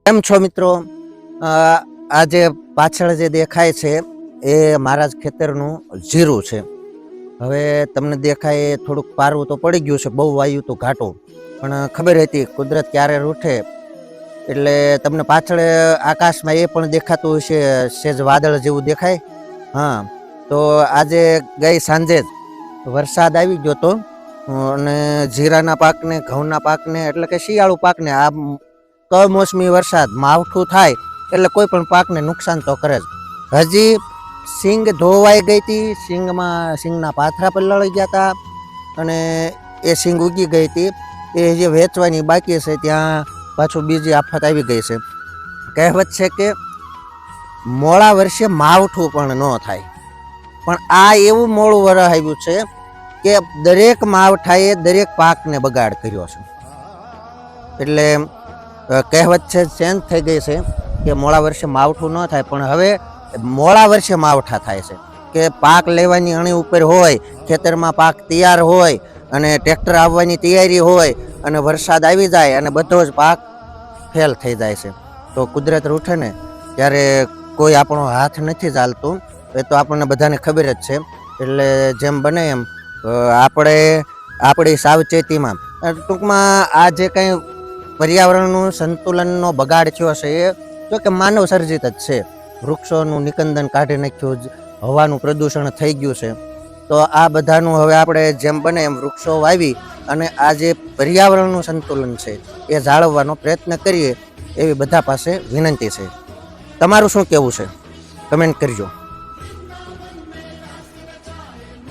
કેમ છો મિત્રો? આ જે પાછળ જે દેખાય છે એ મારા જ ખેતરનું જીરું છે. હવે તમને દેખાય એ થોડુંક પારવું તો પડી ગયું છે, બહુ વાયુ તો ઘાટું, પણ ખબર હતી કુદરત ક્યારે રૂઠે એટલે તમને પાછળ આકાશમાં એ પણ દેખાતું હશે, સેજ વાદળ જેવું દેખાય. હા, તો આજે ગઈ સાંજે જ વરસાદ આવી ગયો તો અને જીરાના પાકને, ઘઉંના પાકને એટલે કે શિયાળુ પાકને આ કમોસમી વરસાદ માવઠું થાય એટલે કોઈ પણ પાકને નુકસાન તો કરે જ. હજી સિંગ ધોવાઈ ગઈ હતી, સિંગના પાથરા પલળી ગયા હતા અને એ સિંગ ઉગી ગઈ હતી. એ જે વેચવાની બાકી છે ત્યાં પાછું બીજી આફત આવી ગઈ છે. કહેવત છે કે મોડા વર્ષે માવઠું પણ ન થાય, પણ આ એવું મોડું વરસ આવ્યું છે કે દરેક માવઠાએ દરેક પાકને બગાડ કર્યો છે. એટલે કહેવત છે ચેન્જ થઈ ગઈ છે કે મોડા વર્ષે માવઠું ન થાય, પણ હવે મોડા વર્ષે માવઠા થાય છે. કે પાક લેવાની અણી ઉપર હોય, ખેતરમાં પાક તૈયાર હોય અને ટ્રેક્ટર આવવાની તૈયારી હોય અને વરસાદ આવી જાય અને બધો જ પાક ફેલ થઈ જાય છે. તો કુદરત રૂઠે ને ત્યારે કોઈ આપણો હાથ નથી ચાલતું, એ તો આપણને બધાને ખબર જ છે. એટલે જેમ બને એમ આપણે આપણી સાવચેતીમાં, ટૂંકમાં આ જે કંઈ પર્યાવરણનું સંતુલનનો બગાડ થયો છે એ જો કે માનવ સર્જિત જ છે. વૃક્ષોનું નિકંદન કાઢી નાખ્યું, હવાનું પ્રદૂષણ થઈ ગયું છે. તો આ બધાનું હવે આપણે જેમ બને એમ વૃક્ષો વાવી અને આ જે પર્યાવરણનું સંતુલન છે એ જાળવવાનો પ્રયત્ન કરીએ એવી બધા પાસે વિનંતી છે. તમારું શું કહેવું છે? કમેન્ટ કરજો.